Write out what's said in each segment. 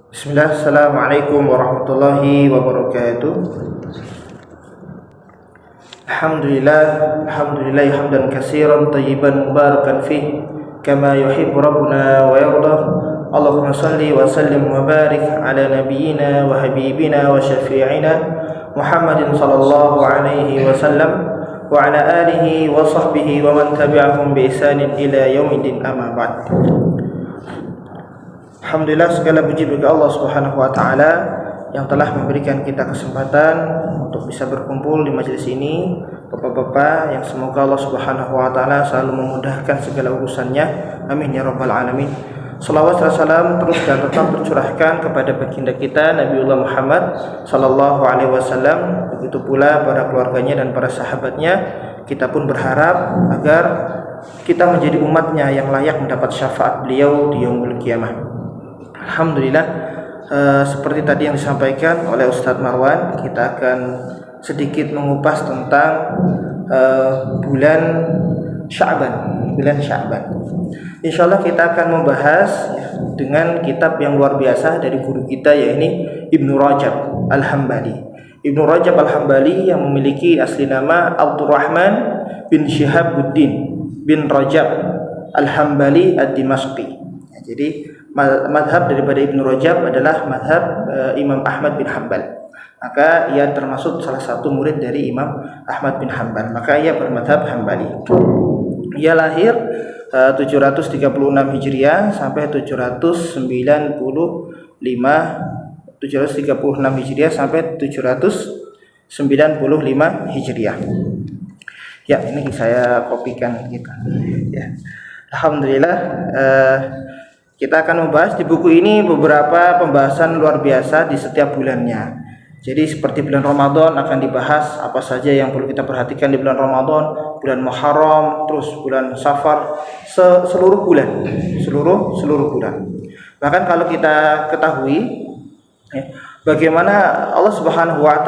Bismillah, Assalamualaikum warahmatullahi wabarakatuh. Alhamdulillah hamdan katsiran tayyiban mubarakan fih kama yuhibbu rabbuna wa yardah. Allahumma salli wa sallim wa barik ala nabiyyina wa habibina wa syafi'ina Muhammadin sallallahu alaihi wasallam wa ala alihi wa sahbihi wa man tabi'ahum bi ihsanin ila yaumiddin, amma ba'd. Alhamdulillah, segala puji bagi Allah Subhanahu wa taala yang telah memberikan kita kesempatan untuk bisa berkumpul di majelis ini. Bapak-bapak yang semoga Allah Subhanahu wa taala selalu memudahkan segala urusannya. Amin ya rabbal alamin. Shalawat dan salam terus dan tetap tercurahkan kepada baginda kita Nabiullah Muhammad sallallahu alaihi wasallam, begitu pula para keluarganya dan para sahabatnya. Kita pun berharap agar kita menjadi umatnya yang layak mendapat syafaat beliau di yaumul qiyamah. Alhamdulillah, seperti tadi yang disampaikan oleh Ustadz Marwan, kita akan sedikit mengupas tentang bulan Sya'ban. Insya Allah kita akan membahas dengan kitab yang luar biasa dari guru kita, yaitu Ibnu Rajab Al-Hambali. Ibnu Rajab Al-Hambali yang memiliki asli nama Abdurrahman bin Syihabuddin bin Rajab Al-Hambali Ad-Dimashqi. Jadi madhab daripada Ibnu Rajab adalah madhab Imam Ahmad bin Hanbal. Maka ia termasuk salah satu murid dari Imam Ahmad bin Hanbal. Maka ia bermadhab Hanbali. Ia lahir 736 Hijriah sampai 736 Hijriah sampai 795 Hijriah. Ya, ini saya kopikan gitu. Ya. Alhamdulillah, kita akan membahas di buku ini beberapa pembahasan luar biasa di setiap bulannya. Jadi seperti bulan Ramadan akan dibahas apa saja yang perlu kita perhatikan di bulan Ramadan, bulan Muharram, terus bulan Safar, seluruh bulan. Bahkan kalau kita ketahui bagaimana Allah Subhanahu wa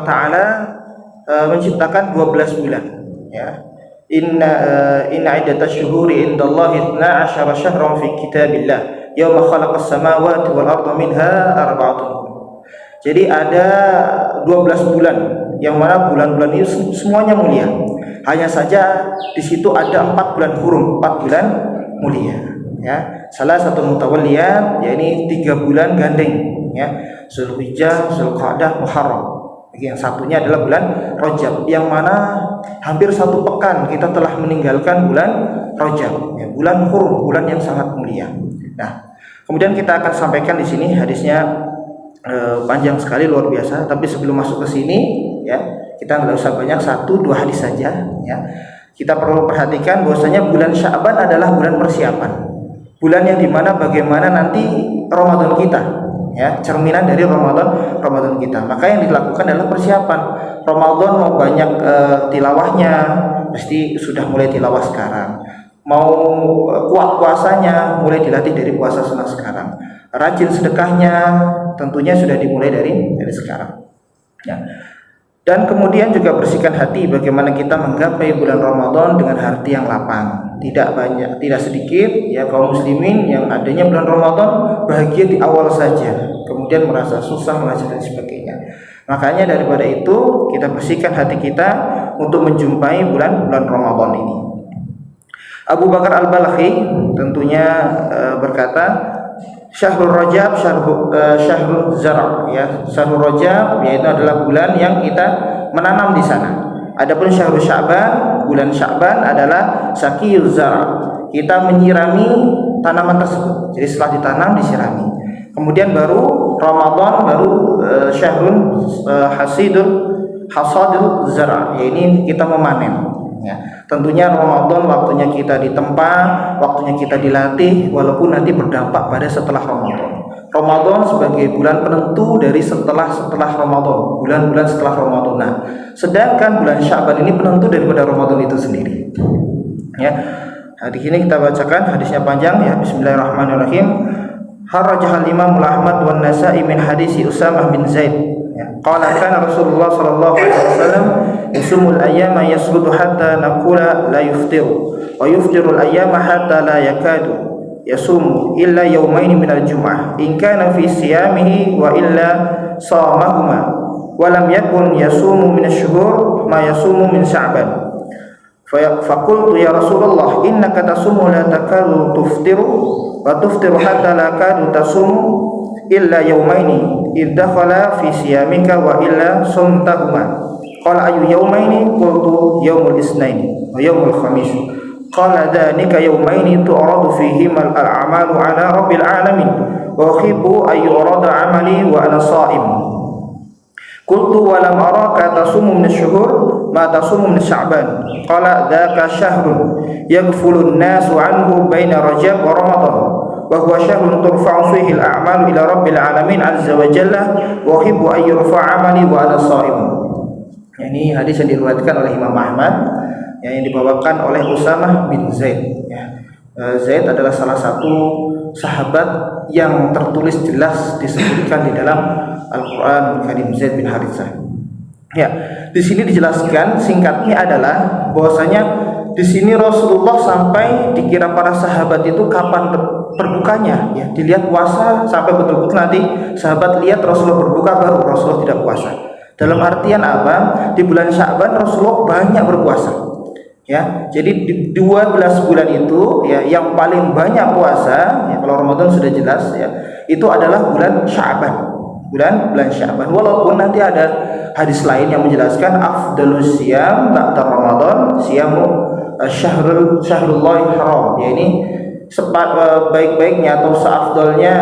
taala menciptakan 12 bulan, ya. Inna iddatash syuhuri indallahi 12 syahran fi kitabillah yauma khalaqas samawati wal arda minha arba'atun. Jadi ada 12 bulan yang mana bulan-bulan itu semuanya mulia. Hanya saja di situ ada 4 bulan hurum, 4 bulan mulia, ya. Salah satu mutawalliyat, yakni 3 bulan gandeng, ya. Zulhijjah, Zulqa'dah, Muharram. Yang satunya adalah bulan Rajab, yang mana hampir 1 pekan kita telah meninggalkan bulan Rajab, ya, bulan hurum, bulan yang sangat mulia. Nah, kemudian kita akan sampaikan di sini hadisnya panjang sekali, luar biasa. Tapi sebelum masuk ke sini, ya, kita nggak usah banyak, 1-2 hadis saja, ya. Kita perlu perhatikan bahwasanya bulan Sya'ban adalah bulan persiapan, bulan yang dimana bagaimana nanti Ramadan kita, ya, cerminan dari Ramadan kita. Maka yang dilakukan adalah persiapan. Ramadan mau banyak tilawahnya, mesti sudah mulai tilawah sekarang. Mau kuat puasanya, mulai dilatih dari puasa sunnah sekarang. Rajin sedekahnya tentunya sudah dimulai dari sekarang, ya. Dan kemudian juga bersihkan hati, bagaimana kita menggapai bulan Ramadan dengan hati yang lapang. Tidak banyak, tidak sedikit, ya, kaum muslimin yang adanya bulan Ramadan bahagia di awal saja, kemudian merasa susah mengajar dan sebagainya. Makanya daripada itu kita bersihkan hati kita untuk menjumpai bulan Ramadan ini. Abu Bakar Al-Balakhi tentunya berkata, Syahrul Rajab syahrul zara', ya. Syahrul Rajab yaitu adalah bulan yang kita menanam di sana. Adapun Syahrul Sya'ban, bulan Sya'ban adalah Sakiyul Zara'. Kita menyirami tanaman tersebut. Jadi setelah ditanam disirami. Kemudian baru Ramadan, baru Syahrul Hasadul Zara', yaitu kita memanen, ya. Tentunya Ramadan waktunya kita ditempa, waktunya kita dilatih, walaupun nanti berdampak pada setelah Ramadan. Ramadan sebagai bulan penentu dari setelah Ramadan, bulan-bulan setelah Ramadan. Nah, sedangkan bulan Sya'ban ini penentu daripada Ramadan itu sendiri, ya. Nah, di sini kita bacakan hadisnya panjang, ya. Bismillahirrahmanirrahim. Harrajahal Imam Ahmad wan Nasa'i min hadisi Usamah bin Zaid Ya. Qala kana Rasulullah sallallahu alaihi wasallam yusumul ayyama yasrudu hatta naqula la yuftiru wa yuftiru al ayyama hatta la yakadu yasumu illa yawmain min al jum'ah in kana fi siyamihi wa illa sawmahuma wa lam yakun yasumu min asy-syuhur ma yasumu min Sya'ban. Faqultu ya Rasulullah innaka tasumu la takadu tuftiru wa tuftiru hatta la kadu tasumu illa yawmaini iddakhala fi siyamika wa illa sumtahuma. Qala ayu yawmaini? Qultu yawmul isnaini wa yawmul khamis. Qala dhalika yawmaini tu'radu fihima al-a'malu ala rabbil alamin wa uhibbu ay yurada 'amali wa ana sha'im. Qultu wa lam araka tasumu min asy-syuhur ma tasumu min Sya'ban. Qala dzaka syahrun yaghfulu an-nasu 'anhu baina Rajab wa Ramadan wa huwa syahrun turfa'u fihi al-a'malu ila rabbil alamin 'azza wa jalla wa uhibbu an yurfa'a 'amali wa ana sha'im. Ini hadis yang diriwayatkan oleh Imam Ahmad yang dibawakan oleh Usamah bin Zaid. Zaid adalah salah satu sahabat yang tertulis jelas disebutkan di dalam Al-Quran Karim, Zaid bin Haritsah. Ya, di sini dijelaskan singkatnya adalah bahwasanya di sini Rasulullah sampai dikira para sahabat itu kapan berbukanya. Ya, dilihat puasa sampai betul-betul nanti sahabat lihat Rasulullah berbuka baru Rasulullah tidak puasa. Dalam artian apa? Di bulan Sya'ban Rasulullah banyak berpuasa. Ya, jadi di 12 bulan itu ya yang paling banyak puasa ya, kalau Ramadan sudah jelas ya, itu adalah bulan Sya'ban. Bulan Sya'ban. Walaupun nanti ada hadis lain yang menjelaskan afdalus siyam ba'da Ramadan siyamu syahrul haram. Ya, ini baik-baiknya atau seafdalnya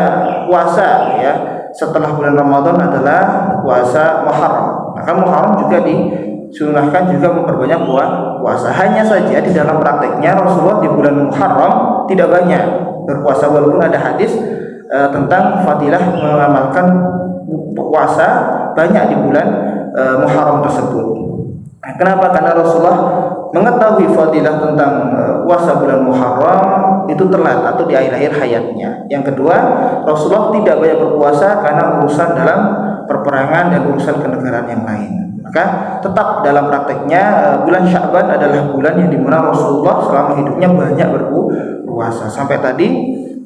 puasa ya setelah bulan Ramadan adalah puasa Muharram. Maka Muharram juga disunahkan juga memperbanyak puasa. Hanya saja di dalam prakteknya Rasulullah di bulan Muharram tidak banyak berpuasa, walaupun ada hadis tentang fadilah mengamalkan puasa banyak di bulan Muharram tersebut. Kenapa? Karena Rasulullah mengetahui fadilah tentang puasa bulan Muharram itu telat atau di akhir-akhir hayatnya. Yang kedua, Rasulullah tidak banyak berpuasa karena urusan dalam perperangan dan urusan kenegaraan yang lain. Maka tetap dalam prakteknya bulan Sya'ban adalah bulan yang dimana Rasulullah selama hidupnya banyak berpuasa. Sampai tadi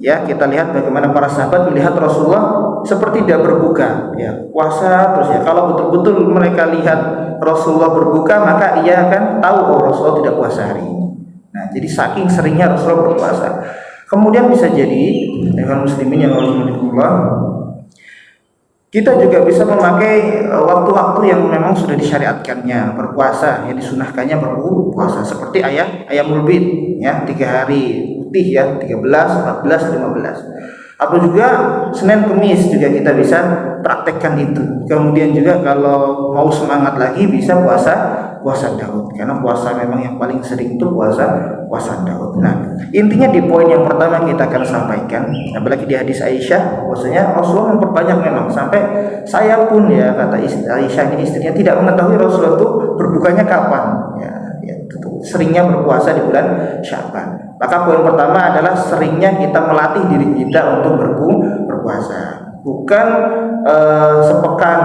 ya kita lihat bagaimana para sahabat melihat Rasulullah seperti tidak berbuka ya, puasa terus ya. Kalau betul-betul mereka lihat Rasulullah berbuka, maka ia akan tahu bahwa Rasulullah tidak puasa hari ini. Nah, jadi saking seringnya Rasulullah berpuasa. Kemudian bisa jadi dengan muslimin yang alhamdulillah kita juga bisa memakai waktu-waktu yang memang sudah disyariatkannya berpuasa, yang disunahkannya berpuasa, seperti ayamul bid ya, 3 hari putih ya, 13, 14, 15. Atau juga Senin Kemis juga kita bisa praktekkan itu. Kemudian juga kalau mau semangat lagi bisa puasa Daud, karena puasa memang yang paling sering itu puasa Daud. Nah, intinya di poin yang pertama kita akan sampaikan, apalagi di hadis Aisyah, bahwasanya Rasulullah memperbanyak memang sampai saya pun ya, kata Aisyah ini istrinya, tidak mengetahui Rasulullah itu berbukanya kapan. Ya, seringnya berpuasa di bulan Sya'ban. Maka poin pertama adalah seringnya kita melatih diri kita untuk berpuasa. Bukan sepekan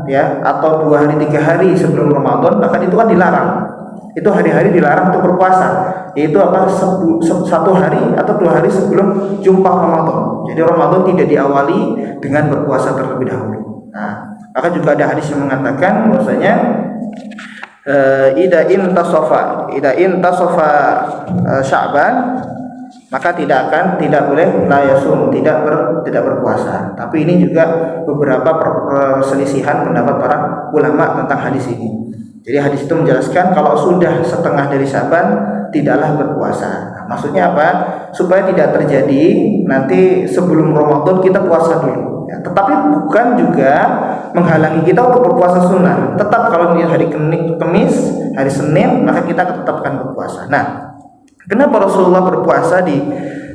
ya atau 2 hari 3 hari sebelum Ramadan, bahkan itu kan dilarang. Itu hari-hari dilarang untuk berpuasa. Yaitu apa? 1 hari atau 2 hari sebelum jumpa Ramadan. Jadi Ramadan tidak diawali dengan berpuasa terlebih dahulu. Nah, maka juga ada hadis yang mengatakan bahwasanya ida intasofa Sya'ban, maka tidak boleh la yasum, tidak berpuasa. Tapi ini juga beberapa perselisihan pendapat para ulama tentang hadis ini. Jadi hadis itu menjelaskan kalau sudah setengah dari Sya'ban tidaklah berpuasa. Nah, maksudnya apa? Supaya tidak terjadi nanti sebelum Ramadan kita puasa dulu. Ya, tetapi bukan juga menghalangi kita untuk berpuasa sunnah. Tetap kalau di hari Kamis, hari Senin, maka kita tetapkan berpuasa. Nah, kenapa Rasulullah berpuasa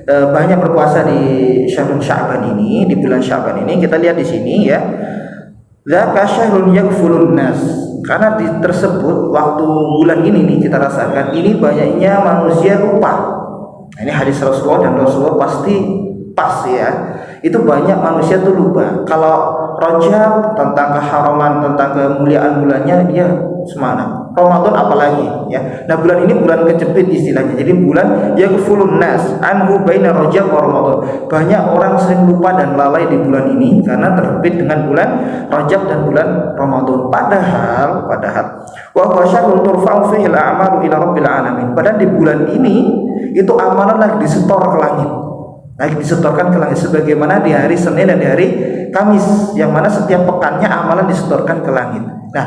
banyak berpuasa di Sya'ban ini, di bulan Sya'ban ini? Kita lihat di sini ya. Dzaka syahrun yaghfulun nas. Karena tersebut waktu bulan ini nih kita rasakan ini banyaknya manusia lupa. Nah, ini hadis Rasulullah dan Rasulullah pasti pas ya. Itu banyak manusia tuh lupa. Kalau Rajab tentang keharaman, tentang kemuliaan bulannya, dia semangat. Ramadan apalagi ya. Nah, bulan ini bulan kejepit istilahnya. Jadi bulan yaghfulun nas anhu baina Rajab wa Ramadan. Banyak orang sering lupa dan lalai di bulan ini karena terbit dengan bulan Rajab dan bulan Ramadan. Padahal wa huwa syahrun turfa'u fihi al-a'malu ila rabbil alamin. Padahal di bulan ini itu amalan lagi disetor ke langit. Lagi disetorkan ke langit, sebagaimana di hari Senin dan di hari Kamis, yang mana setiap pekannya amalan disetorkan ke langit. Nah,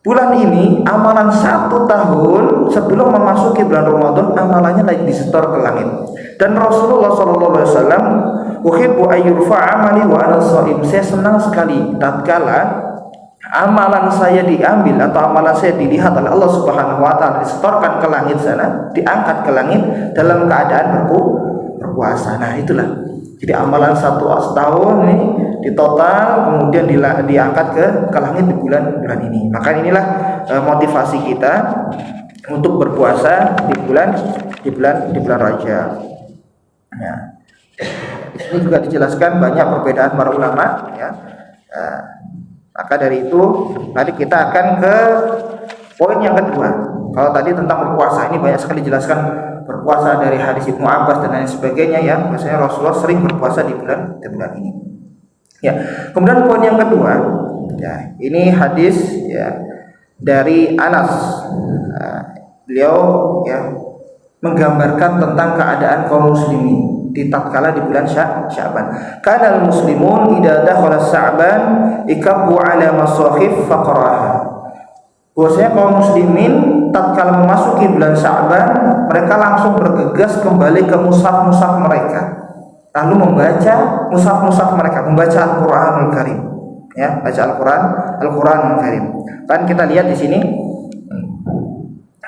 bulan ini amalan 1 tahun sebelum memasuki bulan Ramadan, amalannya lagi disetor ke langit. Dan Rasulullah SAW, uhibbu ayyurfa amali wa ana shaim. Saya senang sekali tatkala amalan saya diambil atau amalan saya dilihat oleh Allah Subhanahu wa taala, disetorkan ke langit sana, diangkat ke langit dalam keadaan berpuasa. Nah, itulah. Jadi amalan 1 tahun ini ditotal, kemudian diangkat ke langit di bulan ini. Maka inilah motivasi kita untuk berpuasa di bulan Rajab. Ya. Di sini juga dijelaskan banyak perbedaan para ulama ya. Maka dari itu nanti kita akan ke poin yang kedua. Kalau tadi tentang berpuasa ini banyak sekali dijelaskan berpuasa dari hadis Ibnu Abbas dan lain sebagainya ya. Biasanya Rasulullah sering berpuasa di bulan ini. Ya. Kemudian poin yang kedua, ya, ini hadis ya dari Anas. Beliau ya menggambarkan tentang keadaan kaum muslimin di tatkala di bulan Sya'ban. Kana al-muslimun idza dakhala Sya'ban ikabu ala masahif faqraha. Bahwasanya kaum muslimin tatkala memasuki bulan Sya'ban, mereka langsung bergegas kembali ke mushaf-mushaf mereka, lalu membaca mushaf-mushaf mereka, membaca Al-Qur'anul Karim. Ya, baca Al-Qur'anul Karim. Kan kita lihat di sini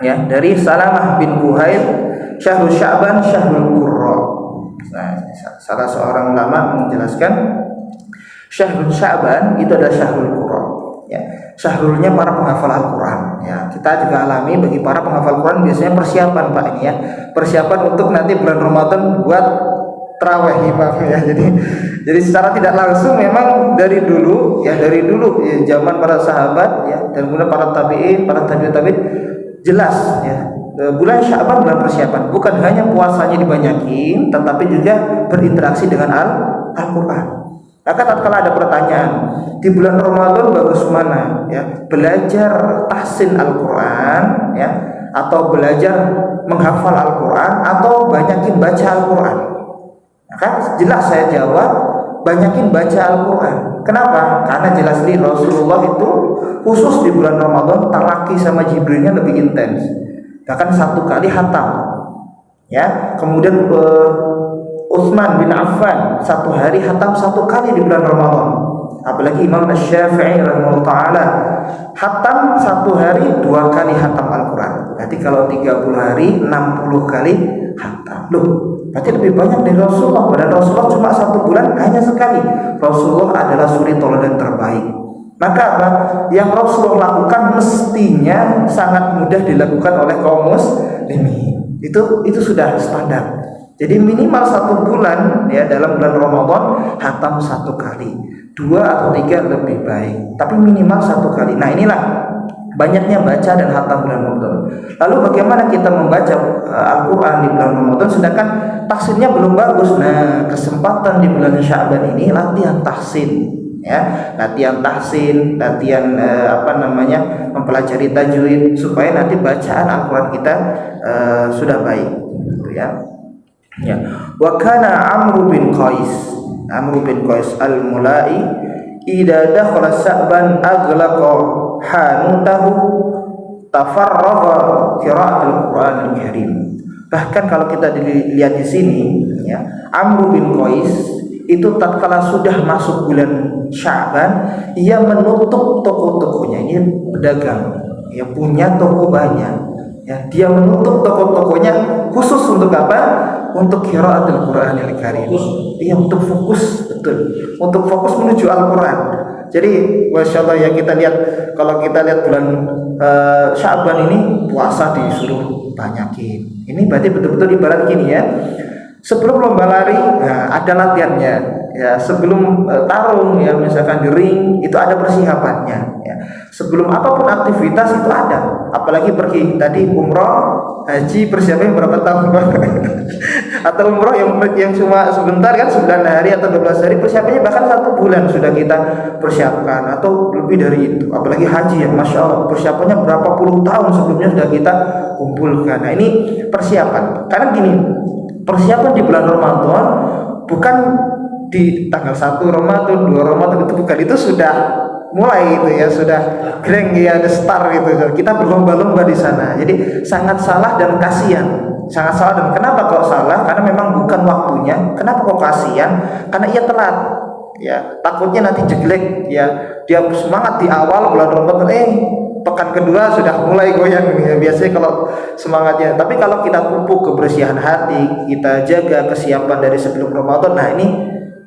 ya, dari Salamah bin Kuhaib, Syahrul Sya'ban Syahrul Qurra. Nah, salah seorang ulama menjelaskan Syahrul Sya'ban itu adalah Syahrul Qurra. Ya, syahrulnya para penghafal Al-Quran. Ya, kita juga alami bagi para penghafal Al-Quran biasanya persiapan Pak ini ya, persiapan untuk nanti bulan Ramadan buat tarawih imam ya. Jadi secara tidak langsung memang dari dulu ya, zaman para sahabat ya, dan kemudian para tabi'in, para tabi'in jelas ya. Bulan Sya'ban bulan persiapan, bukan hanya puasanya dibanyakin, tetapi juga berinteraksi dengan Al-Quran. Maka tatkala ada pertanyaan, di bulan Ramadan bagus mana ya? Belajar tahsin Al-Quran ya, atau belajar menghafal Al-Quran, atau banyakin baca Al-Quran? Maka jelas saya jawab, banyakin baca Al-Quran. Kenapa? Karena jelas nih Rasulullah itu khusus di bulan Ramadan talaki sama Jibrilnya lebih intens. Bahkan 1 kali khatam. Ya, kemudian Utsman bin Affan 1 hari khatam 1 kali di bulan Ramadan. Apalagi Imam Asy-Syafi'i rahimahullah taala khatam 1 hari 2 kali khatam Al-Quran. Berarti kalau 30 hari 60 kali khatam. Loh, berarti lebih banyak dari Rasulullah. Padahal Rasulullah cuma 1 bulan hanya sekali. Rasulullah adalah suri teladan terbaik. Maka apa yang Rasulullah lakukan mestinya sangat mudah dilakukan oleh kaum muslimin. Itu sudah standar. Jadi minimal 1 bulan ya, dalam bulan Ramadan khatam 1 kali, 2 atau 3 lebih baik, tapi minimal 1 kali. Nah, inilah banyaknya baca dan khatam bulan Ramadan. Lalu bagaimana kita membaca Al-Quran di bulan Ramadan sedangkan tahsinnya belum bagus? Nah, kesempatan di bulan Sya'ban ini latihan tahsin ya, latihan tahsin, latihan mempelajari tajwid supaya nanti bacaan Al-Quran kita sudah baik gitu ya. Ya, wa kana Amr bin Qais al-Mulai idza dakhala Sya'ban aghlaqa hanutahu tafarraga qira'atul Qur'anil Karim. Bahkan kalau kita dilihat di sini ya, Amr bin Qais itu tatkala sudah masuk bulan Sya'ban, ia menutup toko-tokonya. Ini pedagang, ya, punya toko banyak. Ya, dia menutup toko-tokonya khusus untuk apa? Untuk qiraatul Qur'anil Karim. Iya, untuk fokus, betul. Untuk fokus menuju Al-Quran. Jadi, Masya Allah ya, kita lihat, kalau kita lihat bulan Sya'ban ini puasa disuruh banyakin. Ini berarti betul-betul ibarat gini ya. Sebelum lomba lari, nah, ada latihannya. ya sebelum tarung ya, misalkan di ring itu ada persiapannya ya. Sebelum apapun aktivitas itu ada, apalagi pergi tadi umroh, haji, persiapannya berapa tahun atau umroh yang cuma sebentar kan, 9 hari atau 12 hari, persiapannya bahkan 1 bulan sudah kita persiapkan atau lebih dari itu. Apalagi haji ya, Masya Allah, persiapannya berapa puluh tahun sebelumnya sudah kita kumpulkan. Nah ini persiapan, karena gini, persiapan di bulan Ramadan bukan di tanggal 1 Ramadan, 2 Ramadan, itu bukan, itu sudah mulai itu ya, sudah greng ya, ada start gitu. Kita berlomba-lomba di sana. Jadi sangat salah dan kasihan. Sangat salah, dan kenapa kok salah? Karena memang bukan waktunya. Kenapa kok kasihan? Karena ia telat. Ya, takutnya nanti jelek ya. Dia semangat di awal bulan Ramadan, pekan kedua sudah mulai goyang ya. Biasanya kalau semangatnya. Tapi kalau kita pupuk kebersihan hati, kita jaga kesiapan dari sebelum Ramadan, nah ini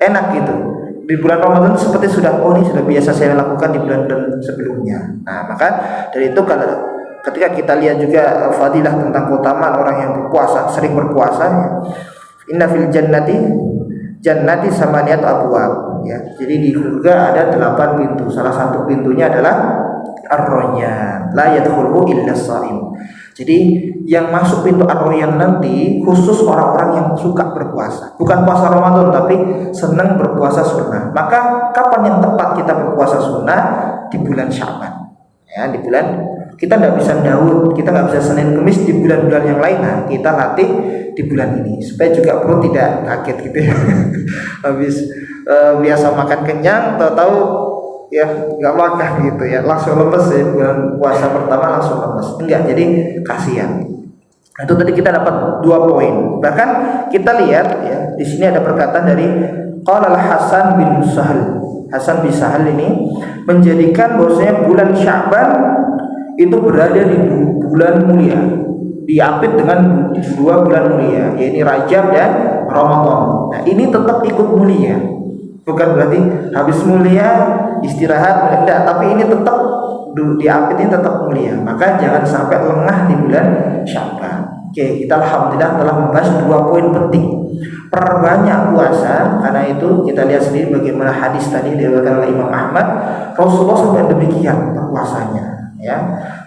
enak gitu. Di bulan Ramadan seperti sudah, ini sudah biasa saya lakukan di bulan-bulan sebelumnya. Nah maka dari itu, kalau ketika kita lihat juga fadilah tentang keutamaan orang yang berpuasa, sering berpuasa ya. Inna fil jannati samaniyat abwab ya. Jadi di surga ada 8 pintu. Salah satu pintunya adalah Ar-Rayyan, la yadkhuluhu illa shaim. Jadi yang masuk pintu Ar-Rayyan nanti khusus orang-orang yang suka berpuasa, bukan puasa Ramadan tapi senang berpuasa sunnah. Maka kapan yang tepat kita berpuasa sunnah? Di bulan Sya'ban. Ya, di bulan, kita nggak bisa Daud, kita nggak bisa Senin Kemis di bulan-bulan yang lain. Nah, kita latih di bulan ini supaya juga perut tidak kaget gitu ya. Habis biasa makan kenyang, tahu-tahu ya nggak makan gitu ya, langsung lemes ya, bulan puasa pertama langsung lemes. Enggak, jadi kasihan. Nah, itu tadi kita dapat 2 poin. Bahkan kita lihat ya, di sini ada perkataan dari qala Hasan bin Sahal. Hasan bin Sahal ini menjadikan bahwasanya bulan Sya'ban itu berada di bulan mulia, diapit dengan 2 bulan mulia, yaitu Rajab dan Ramadan. Nah, ini tetap ikut mulia. Bukan berarti habis mulia istirahat, tidak, tapi ini tetap diapit, ini tetap mulia. Maka jangan sampai lengah di bulan Sya'ban. Oke, kita alhamdulillah telah membahas 2 poin penting. Perbanyak puasa, karena itu kita lihat sendiri bagaimana hadis tadi diriwayatkan oleh Imam Ahmad, Rasulullah sampai demikian berpuasanya ya.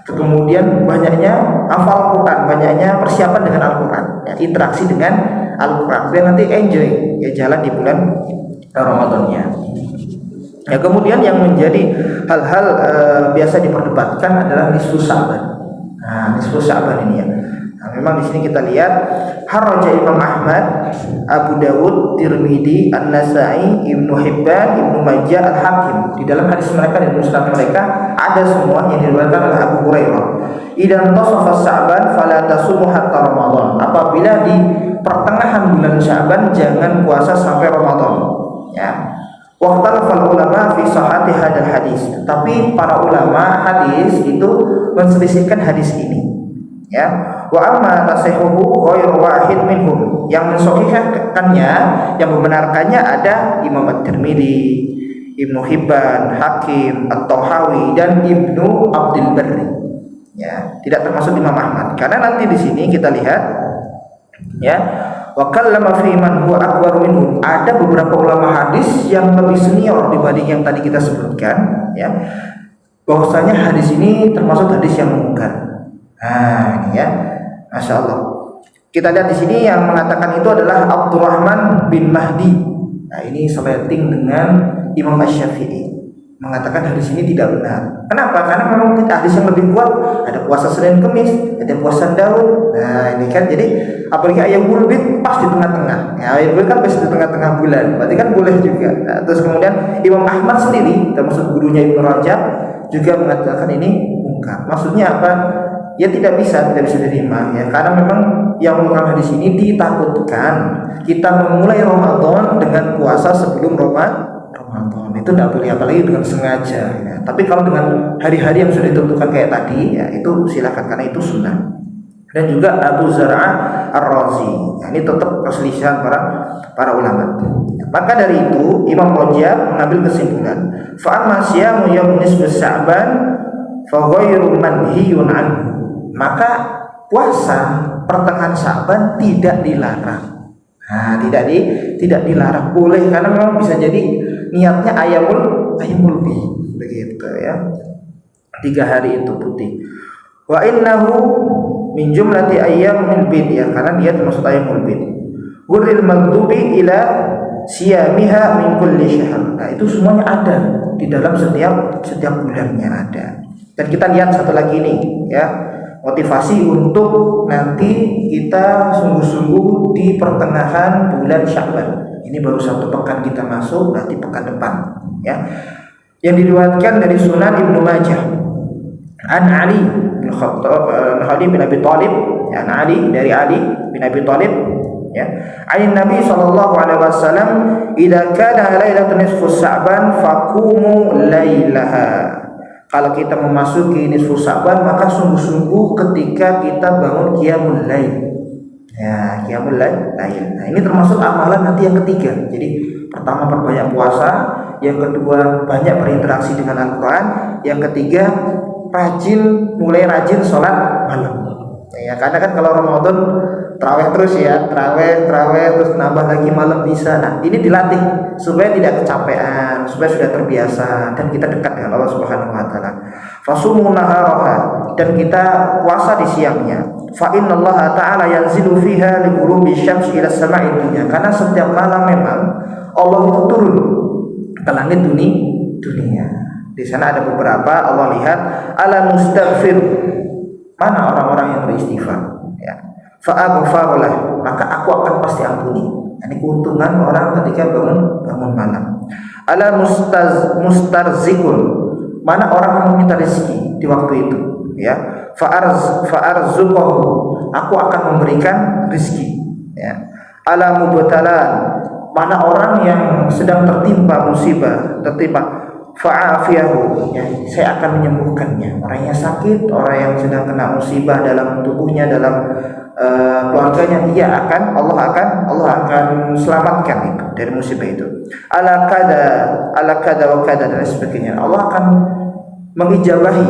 Kemudian banyaknya hafal Quran, banyaknya persiapan dengan Al-Quran ya, interaksi dengan Al-Quran, dan nanti enjoy ya jalan di bulan Ramadannya. Ya, kemudian yang menjadi hal-hal biasa diperdebatkan adalah nisfu Sya'ban. Nah, nisfu Sya'ban ini ya. Nah, memang di sini kita lihat Haraja Imam Ahmad, Abu Dawud, Tirmidzi, An-Nasa'i, Ibnu Hibban, Ibnu Majah, Al-Hakim. Di dalam hadis mereka dan musnad mereka ada semua yang diriwayatkan oleh Abu Hurairah. Idan tasafa Sya'ban fala tasumu hatta Ramadan. Apabila di pertengahan bulan Sya'ban jangan puasa sampai Ramadan. Ya. Waqtalafal ulama fi sihhati hadzal hadis. Tapi para ulama hadis itu menselisihkan hadis ini. Ya, wa amma tasihuhu ghairu wahid minhum. Yang mensahihkannya, yang membenarkannya ada Imam At-Tirmidzi, Ibnu Hibban, Hakim, At-Tahawi, dan Ibnu Abdul Barri. Ya, tidak termasuk Imam Ahmad. Karena nanti di sini kita lihat ya, wa kallama fi man huwa akbar minhum. Ada beberapa ulama hadis yang lebih senior dibanding yang tadi kita sebutkan ya. Bahwasanya hadis ini termasuk hadis yang mungkar. Nah, ini ya, Masya Allah. Kita lihat di sini yang mengatakan itu adalah Abdurrahman bin Mahdi. Nah, ini seleting dengan Imam Asy-Syafi'i, mengatakan hadis ini tidak benar. Kenapa? Karena memang hadis yang lebih kuat ada puasa Senin Kemis, ada puasa Daud. Nah, ini kan jadi apalagi ayam ulbit pas di tengah-tengah. Ya, ayam ulbit kan pas di tengah-tengah bulan, berarti kan boleh juga. Nah, terus kemudian Imam Ahmad sendiri, termasuk gurunya Ibnu Rajab, juga mengatakan ini mungkar. Maksudnya apa? Ya tidak bisa diterima ya, karena memang yang mengurang hadis ini ditakutkan kita memulai Ramadan dengan puasa sebelum Ramadan. Itu tidak boleh, apalagi dengan sengaja ya. Tapi kalau dengan hari-hari yang sudah ditentukan kayak tadi ya, itu silakan, karena itu sunnah. Dan juga Abu Zar'ah Ar-Razi ya, ini tetap perselisihan para ulama. Maka dari itu Imam Rajab mengambil kesimpulan, fa amma siyamu yaum nisfu Sya'ban fa ghairu manhiyun anhu. Maka puasa pertengahan Sya'ban tidak dilarang. Nah, tidak dilarang, boleh, karena memang bisa jadi niatnya ayamul bi begitu ya. 3 hari itu putih. Wa innahu min jumlati ayyamil bid, ya, karena dia termasuk ayyamul bid. Guril maghdubi ila siyamiha min kulli syahr. Nah, itu semuanya ada di dalam setiap bulannya ada. Dan kita lihat satu lagi nih ya, motivasi untuk nanti kita sungguh-sungguh di pertengahan bulan Sya'ban. Ini baru 1 pekan kita masuk, nanti pekan depan ya. Yang diriwayatkan dari Sunan Ibnu Majah an Ali bin Khattab, Ali bin Abi Thalib, ya, Ali dari Ali bin Abi Thalib ya. Ain Nabi sallallahu alaihi wasallam, "Idza kana lailatul nisfus Sya'ban faqumu lailaha." Kalau kita memasuki nisfus Sya'ban, maka sungguh-sungguh ketika kita bangun qiyamul lail. Ya, qiyamul lail. Nah, ini termasuk amalan nanti yang ketiga. Jadi pertama perbanyak puasa, yang kedua banyak berinteraksi dengan Al-Qur'an, yang ketiga mulai rajin sholat malam. Ya, karena kan kalau Ramadan terawih terus ya, terawih terus nambah lagi malam bisa. Nah, ini dilatih supaya tidak kecapean, supaya sudah terbiasa dan kita dekat dengan Allah Subhanahu wa taala. Fasumu naharaha, dan kita puasa di siangnya. Fa innallaha ta'ala yanzilu fiha li ghurubi syamsi ila sama'i dunya. Karena setiap malam memang Allah itu turun ke langit dunia. Di sana ada beberapa, Allah lihat ala mustaghfir, mana orang-orang yang beristighfar ya, fa'aghfarulah, maka aku akan pasti ampuni. Ini keuntungan orang ketika bangun malam. Ala mustarzikun, mana orang yang meminta rezeki di waktu itu ya, fa'arzuqahu, aku akan memberikan rezeki ya. Ala mubtalan, mana orang yang sedang tertimpa musibah, fa'afiyahu, ya, saya akan menyembuhkannya. Orang yang sakit, orang yang sedang kena musibah dalam tubuhnya, dalam keluarganya, Allah akan selamatkan itu dari musibah itu. Ala kada wa kada, dan sebagainya. Allah akan mengijabahi.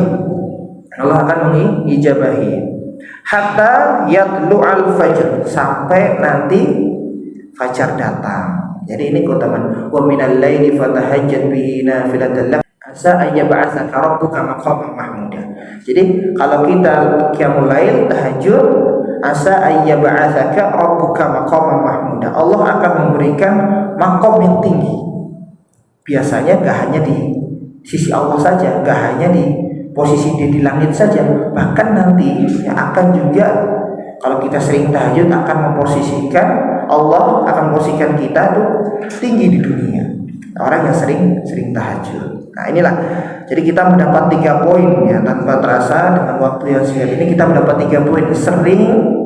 Hatta yatlu'al fajr, sampai nanti fajar datang. Jadi ini keutamaan. Wa minal laili fatahajjat bihi nafilatan lak asa ayyab'atsaka rabbuka maqaman mahmuda. Jadi kalau kita qiyamul lail, tahajud, asa ayyab'atsaka rabbuka maqaman mahmuda, Allah akan memberikan maqam yang tinggi. Biasanya gak hanya di sisi Allah saja, gak hanya di posisi dia di langit saja, bahkan nanti yang akan juga, kalau kita sering tahajud, akan memposisikan Allah, akan memposisikan kita tuh tinggi di dunia. Orang yang sering tahajud. Nah, inilah. Jadi kita mendapat 3 poin ya, tanpa terasa dengan waktu yang singkat ini kita mendapat 3 poin. Sering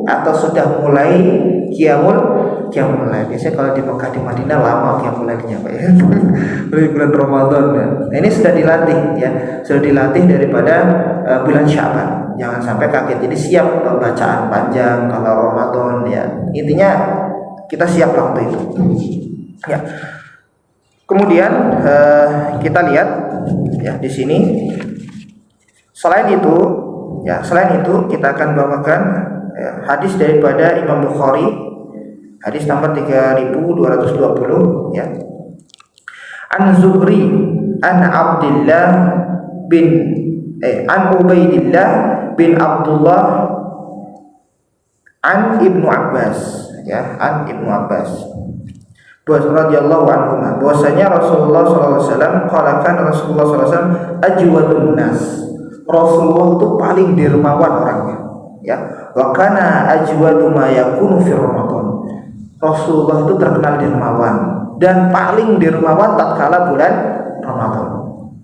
atau sudah mulai qiyamul lail. Biasanya kalau di Mekah, di Madinah lama qiyamul lailnya, Pak ya. Dari bulan Ramadan ya. Nah, ini sudah dilatih ya. Sudah dilatih daripada bulan Sya'ban. Jangan sampai kaget. Jadi siap bacaan panjang kalau Ramadan ya. Intinya kita siap waktu itu. Ya. Kemudian kita lihat ya di sini. Selain itu kita akan bawakan ya, hadis daripada Imam Bukhari, hadis nomor 3220 ya. An Zuhri an Abdullah an Ubaidillah bin Abdullah an Ibnu Abbas ya, an Ibnu Abbas radhiyallahu anhu, bahwasanya Rasulullah sallallahu alaihi wasallam qalakan, Rasulullah sallallahu alaihi wasallam ajwadun nas, Rasulullah itu paling dermawan orangnya ya. Wa kana ajwadu ma yakunu fi Ramadan, Rasulullah itu terkenal dermawan dan paling dermawan tatkala bulan Ramadan.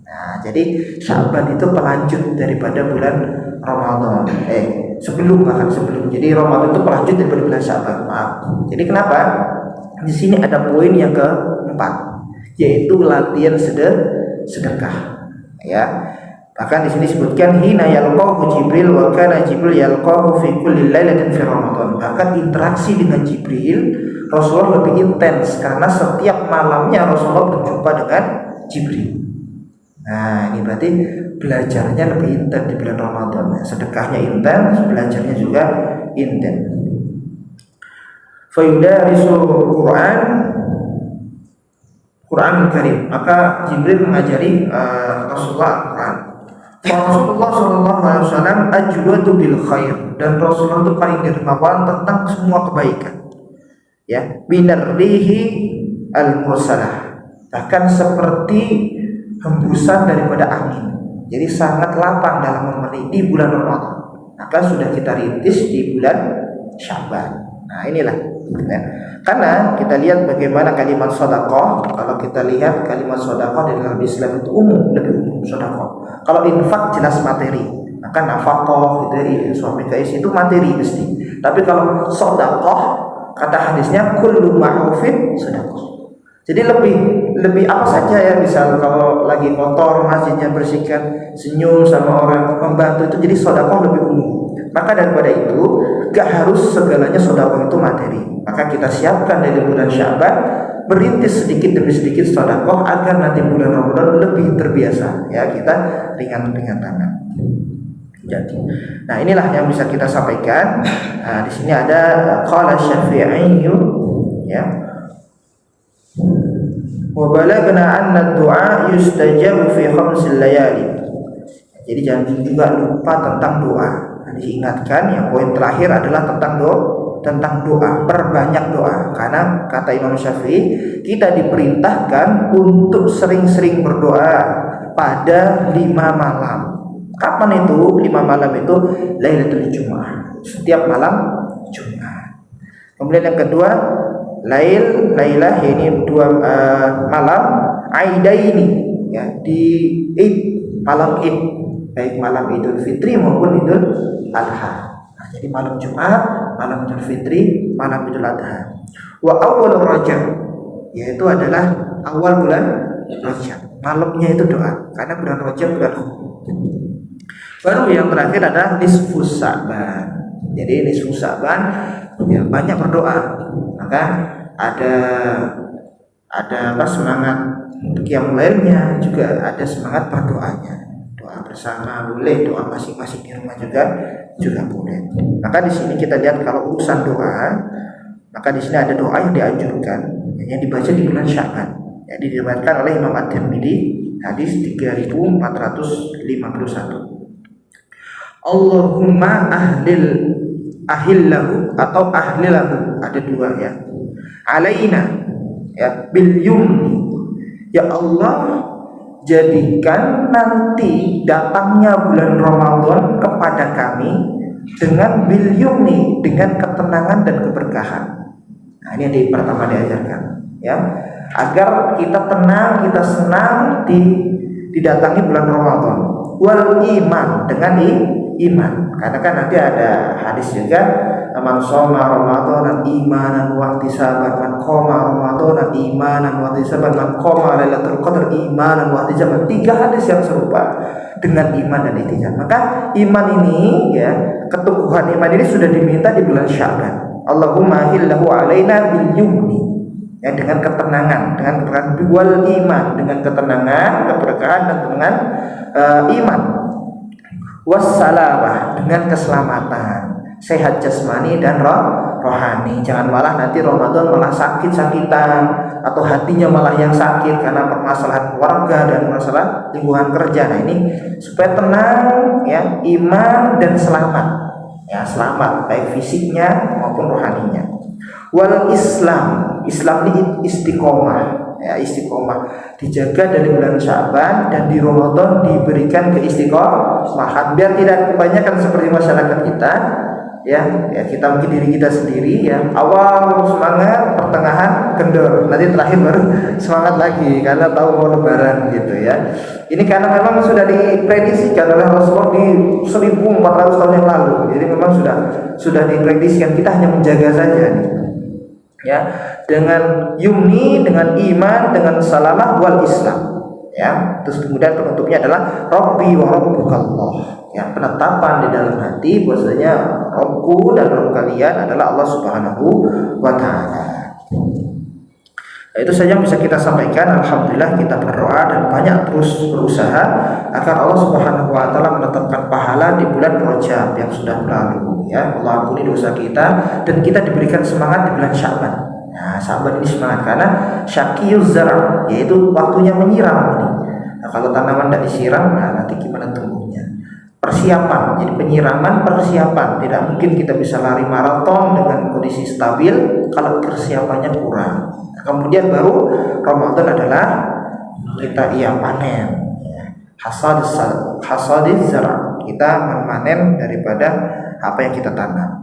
Nah, jadi Sya'ban itu pelanjut daripada bulan Ramadan. Bahkan sebelum. Jadi Ramadan itu pelanjut daripada bulan Sya'ban. Maaf. Jadi kenapa? Di sini ada poin yang keempat, yaitu latihan sedekah. Ya. Bahkan di sini disebutkan hina yalqahu Jibril wa kana Jibril yalqahu fi kulli lailatin fi Ramadan. Bahkan interaksi dengan Jibril Rasulullah lebih intens karena setiap malamnya Rasulullah berjumpa dengan Jibril. Nah, ini berarti belajarnya lebih intens di bulan Ramadan. Sedekahnya intens, belajarnya juga intens. fayudarisul Quran Karim, maka Jibril mengajari Rasulullah Al-Quran. Rasulullah SAW ajwadu bil khair, dan Rasulullah itu paling dermawan tentang semua kebaikan. Ya, binarrihi al-mursalah, bahkan seperti hembusan daripada angin. Jadi sangat lapang dalam memberi di bulan Ramadan. Maka sudah kita rintis di bulan Sya'ban. Nah inilah ya. Karena kita lihat bagaimana kalimat sedekah. Kalau kita lihat kalimat sedekah di dalam Islam itu umum, lebih umum sedekah. Kalau infak jelas materi, maka nafkah gitu, suami istri itu materi mesti. Tapi kalau sedekah, kata hadisnya kullu ma'rufin sedekah. Jadi lebih apa saja ya, misal kalau lagi kotor masjidnya bersihkan, senyum sama orang, membantu, itu jadi sedekah lebih umum. Maka daripada itu gak harus segalanya sedekah itu materi. Maka kita siapkan dari bulan Sya'ban, berintis sedikit demi sedikit sedekah agar nanti bulan Ramadan lebih terbiasa ya, kita ringan-ringan tangan. Jadi, nah inilah yang bisa kita sampaikan. Nah, di sini ada qala Syafi'i ya. Wa balagna anna du'a yustajabu fi khamsil layali. Jadi jangan juga lupa tentang doa. Diingatkan yang poin terakhir adalah tentang doa, perbanyak doa. Karena kata Imam Syafi'i, kita diperintahkan untuk sering-sering berdoa pada 5 malam. Kapan itu 5 malam itu? Lailatul Jumu'ah, setiap malam Jumat. Kemudian yang kedua, lailah ini 2 malam aidaini ya, di Id, malam Id, baik malam Idul Fitri maupun Idul Adha. Nah, jadi malam Jumat, malam Idul Fitri, malam Idul Adha. Wa awal Rajab, yaitu adalah awal bulan Rajab. Malamnya itu doa, karena bulan Rajab bulan hukum. Baru yang terakhir adalah nisfus Sa'ban. Jadi nisfus Sa'ban ya, banyak berdoa. Maka ada semangat untuk yang lainnya, juga ada semangat berdoanya. Doa bersama boleh, doa masing-masing di rumah juga boleh. Maka di sini kita lihat kalau urusan doa, maka di sini ada doa yang dianjurkan yang dibaca di bulan Sya'ban. Yang diriwayatkan oleh Imam At-Tirmidzi, hadis 3451. Allahumma ahillahu atau ahlilahu, ada 2 ya. Alaina ya bil yumni, ya Allah jadikan nanti datangnya bulan Ramadan kepada kami dengan bil yumni, dengan ketenangan dan keberkahan. Nah ini yang pertama diajarkan ya, agar kita tenang, kita senang didatangi bulan Ramadan. Wal iman, dengan iman, karena kan nanti ada hadis juga, man shoma ramadanan imanan wa ihtisaban, man qoma ramadanan imanan wa ihtisaban, man qoma lailatul qadar imanan wa ihtisaban. 3 hadis yang serupa dengan iman dan ihtisab. Maka iman ini ya, keteguhan iman ini sudah diminta di bulan Sya'ban. Allahumma hillahu alaina bil yumni ya, dengan ketenangan, dengan keberkahan, wal iman, dengan ketenangan, keberkahan, dan dengan iman, wassalamah, dengan keselamatan, sehat jasmani dan rohani. Jangan malah nanti Ramadan malah sakit-sakitan, atau hatinya malah yang sakit karena permasalahan keluarga dan masalah lingkungan kerja. Nah ini supaya tenang ya, iman dan selamat ya, selamat baik fisiknya maupun rohaninya. Wal Islam, Islam ini istiqomah ya, istiqomah dijaga dari bulan Sya'ban, dan di Ramadan diberikan keistiqomahan, biar tidak kebanyakan seperti masyarakat kita ya, kita mungkin diri kita sendiri ya, awal semangat, pertengahan kendor, nanti terakhir baru semangat lagi karena tahu mau lebaran gitu ya. Ini karena memang sudah diprediksikan oleh Rasulullah di 1400 tahun yang lalu. Jadi memang sudah diprediksikan, kita hanya menjaga saja nih ya, dengan yumni, dengan iman, dengan salamah, wal Islam ya. Terus kemudian penutupnya adalah Rabbi wa Rabbukallah ya, penetapan di dalam hati bahwasanya Rabbku dan Rabb kalian adalah Allah Subhanahu wa Ta'ala. Nah, itu saja yang bisa kita sampaikan. Alhamdulillah kita berdoa dan banyak terus berusaha agar Allah Subhanahu wa Ta'ala menetapkan pahala di bulan Rajab yang sudah berlalu. ya. Allah ampuni dosa kita dan kita diberikan semangat di bulan Sya'ban. Nah, Sya'ban ini semangat karena syaqiyuz zar', yaitu waktunya menyiram ini. Nah, kalau tanaman tidak disiram, nah nanti gimana tumbuhnya? Persiapan, jadi penyiraman persiapan. Tidak mungkin kita bisa lari maraton dengan kondisi stabil kalau persiapannya kurang. Nah, kemudian baru Ramadan adalah kita panen, ya. Hasadiz zar', kita memanen daripada apa yang kita tanam.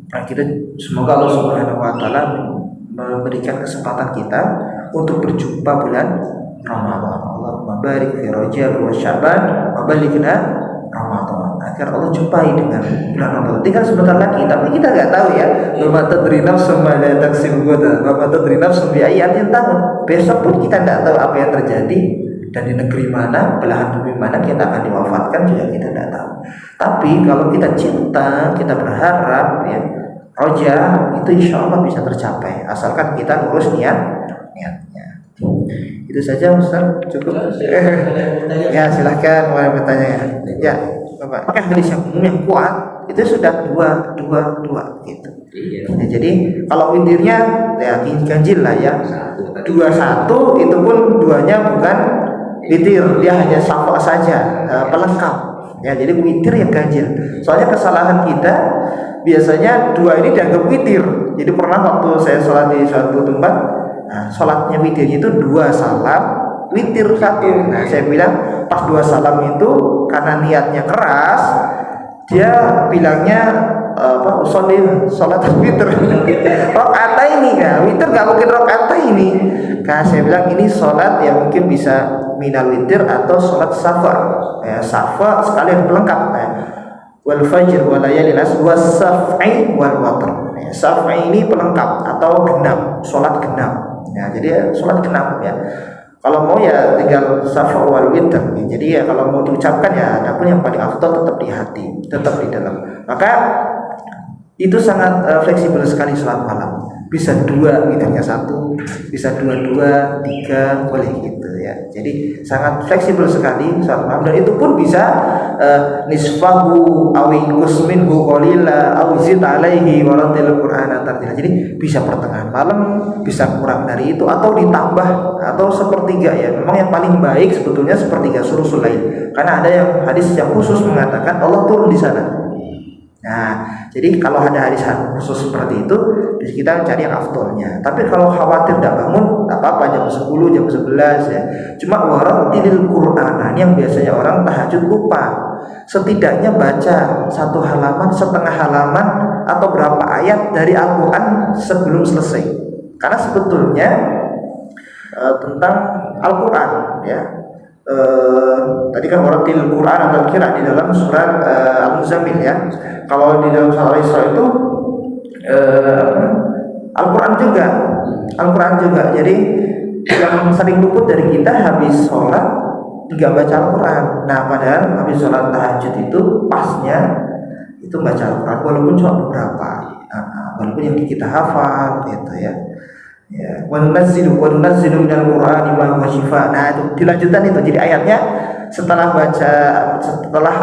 Nah, kita semoga Allah Subhanahu wa taala memberikan kesempatan kita untuk berjumpa bulan Ramadan. Allahumma barik fi Rajab wa Sya'ban wa balighna Ramadan. Agar Allah jumpai dengan bulan Ramadan. Tinggal sebentar lagi, tapi kita nggak tahu ya. Wa tadri nafsum ma la taksibu ghadan, wa tadri nafsum bi ayyatin tamut. Besok pun kita tidak tahu apa yang terjadi dan di negeri mana, belahan bumi mana kita akan diwafatkan juga kita tidak tahu. Tapi kalau kita cinta, kita berharap ya, roja itu insya Allah bisa tercapai asalkan kita lurus niatnya. Itu saja Ustaz, cukup. Ya silahkan mau bertanya ya. Bapak kan hadis yang umum yang kuat itu sudah dua gitu. Ya, jadi kalau witirnya ya ganjil lah ya. 21 itu pun duanya bukan witir, dia hanya syafa saja, pelengkap. Ya, jadi witir yang ganjil. Soalnya kesalahan kita biasanya dua ini dianggap witir. Jadi pernah waktu saya sholat di suatu tempat, sholatnya witirnya itu 2 salam, witir 1. Nah, saya bilang pas 2 salam itu karena niatnya keras, dia bilangnya sholat witir rakaat ini ya, witir nggak mungkin rakaat ini. Nah, saya bilang ini sholat yang mungkin bisa minal witir atau sholat safar ya, safar sekalian pelengkap ya. Wal fajr wal layalin ashr was saf'i wal watr ya, saf'i ini pelengkap atau genap, sholat genap ya, jadi sholat genap ya. Kalau mau ya tinggal syafa wal witr. Jadi ya kalau mau diucapkan ya adapun yang paling afdal tetap di hati, tetap di dalam. Maka itu sangat fleksibel sekali sholat malam. Bisa 2 witirnya 1, bisa 2, 3 boleh gitu ya. Jadi sangat fleksibel sekali sholat malam dan itu pun bisa nisfahu aw inqus minhu qalila aw zid alaihi waratil qur'ana tartila. Jadi bisa pertengahan malam, bisa kurang dari itu atau ditambah atau sepertiga ya. Memang yang paling baik sebetulnya sepertiga sulusul lail. Karena ada yang hadis yang khusus mengatakan Allah turun di sana. Nah, jadi kalau ada hadis khusus seperti itu, kita cari yang afdolnya. Tapi kalau khawatir tidak bangun, tak apa-apa jam 10, jam 11 ya. Cuma warattilil Qur'an, ini yang biasanya orang tahajud lupa. Setidaknya baca 1 halaman, setengah halaman atau berapa ayat dari Al-Qur'an sebelum selesai. Karena sebetulnya tentang Al-Qur'an ya. Tadi kan warattil Qur'an atau kira di dalam surat Al-Muzammil ya. Kalau di dalam surat Al-Isra itu Al-Qur'an juga. Jadi yang sering luput dari kita habis sholat nggak baca Al-Qur'an. Nah, padahal habis sholat tahajud itu pasnya itu baca Al-Qur'an walaupun cuma beberapa. Walaupun yang kita hafal gitu ya. Ya, wa nunazzilu minal Qur'ani ma huwa shifaa. Nah, itu dilanjutkan itu. Jadi ayatnya setelah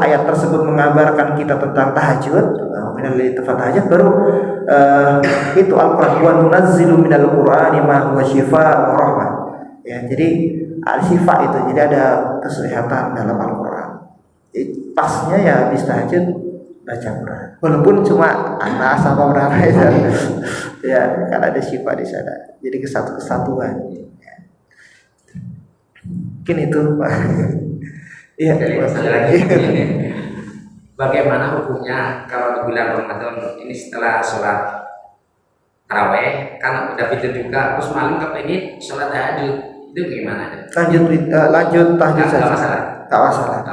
ayat tersebut mengabarkan kita tentang tahajud, minal tahajud baru itu Al-Qur'an wa nunazzilu minal Qur'ani ma huwa shifaa wa rahmah. Ya, jadi al-shifa itu jadi ada kesehatan dalam Al-Qur'an. Jadi pasnya ya habis tahajud baca Quran. Walaupun cuma anak sama berapa ya. Ya, karena ada syifa di sana. Jadi kesatuan. Ya. Mungkin itu, Pak. Iya, lagi. Bagaimana hukumnya kalau di bulan Ramadan ini setelah sholat taraweh, kan udah tidur juga, terus malam kepengen sholat tahajud, itu gimana? Lanjut tahajud saja. Tak masalah.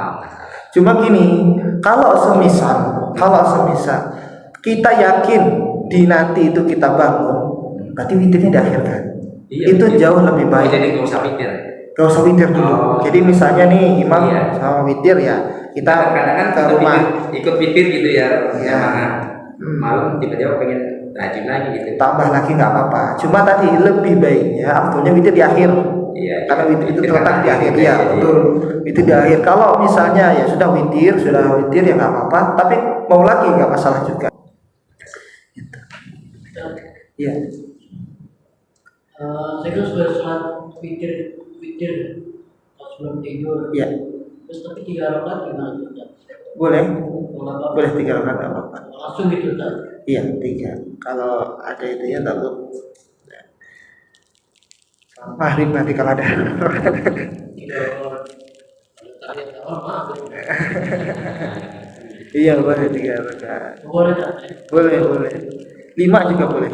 Cuma gini, kalau semisal kita yakin di nanti itu kita bangun, berarti witirnya diakhirkan. Iya, itu witir. Jauh lebih baik. Jadi nggak usah witir. Gak usah witir dulu. Jadi misalnya nih imam sama witir ya, kita kadang-kadang ke rumah ikut witir gitu ya. Malam tiba-tiba pengen tahajud lagi gitu. Tambah lagi nggak apa-apa. Cuma tadi lebih baiknya afdolnya witir di akhir. Iya, Karena witir itu witir terletak di kan akhir. gitu Ya ya, betul. Itu di akhir. Kalau misalnya ya sudah witir ya nggak apa-apa. Tapi mau lagi nggak masalah juga. Gitu. Iya. Saya kan sudah sholat witir sebelum tidur. Iya. Terus tapi 3 rakaat gimana tuh? Boleh. Boleh Boleh 3 rakaat nggak apa-apa. langsung gitu kan? Iya 3. Kalau ada itu ya takut maghrib nanti kalau ada. Iya boleh 3 rakaat. Boleh tak? Boleh. 5 juga boleh.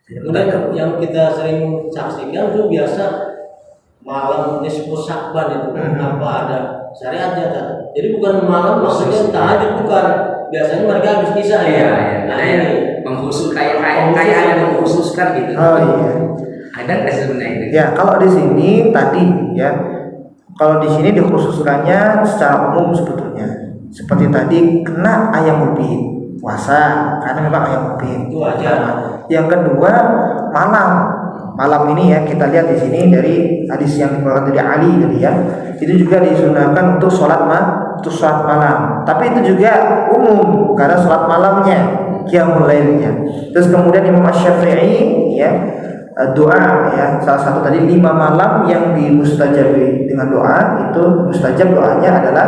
Kemudian yang kita sering saksikan itu biasa malam nisfu Sya'ban itu apa ada syariatnya kan? Jadi bukan malam maksudnya tahajud bukan. Biasanya mereka habis isya ya. Iya, Nah ada ini yang mengkhusus kayak ada yang mengkhususkan gitu. Oh iya. Ada nggak sebenarnya itu? Ya kalau di sini tadi ya, kalau di sini dikhususkannya secara umum sebetulnya. Seperti tadi kena ayam lebih puasa karena memang ayam lebih. Itu aja. Yang kedua malam ini ya kita lihat di sini dari hadis yang dikeluarkan dari Ali tadi ya, itu juga disunahkan untuk sholat malam. Tapi itu juga umum karena sholat malamnya, qiyamul lailnya. Terus kemudian Imam Asy-Syafi'i ya doa ya salah satu tadi 5 malam yang dimustajabi dengan doa itu mustajab doanya adalah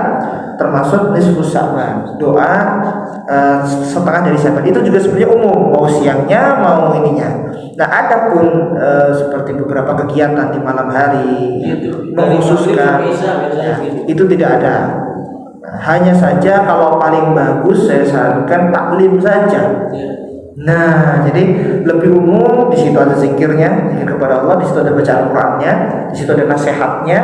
termasuk nisfu Sya'ban, doa setengah dari Sya'ban itu juga sebenarnya umum, mau siangnya mau ininya. Nah adapun seperti beberapa kegiatan di malam hari Gitu. mengkhususkan Dari maghrib sampai isya biasanya ya, gitu. itu tidak ada. Nah, hanya saja kalau paling bagus saya sarankan taklim saja. Ya. Nah, jadi lebih umum di situ ada zikirnya, zikir kepada Allah, di situ ada bacaan Qur'annya, di situ ada nasihatnya,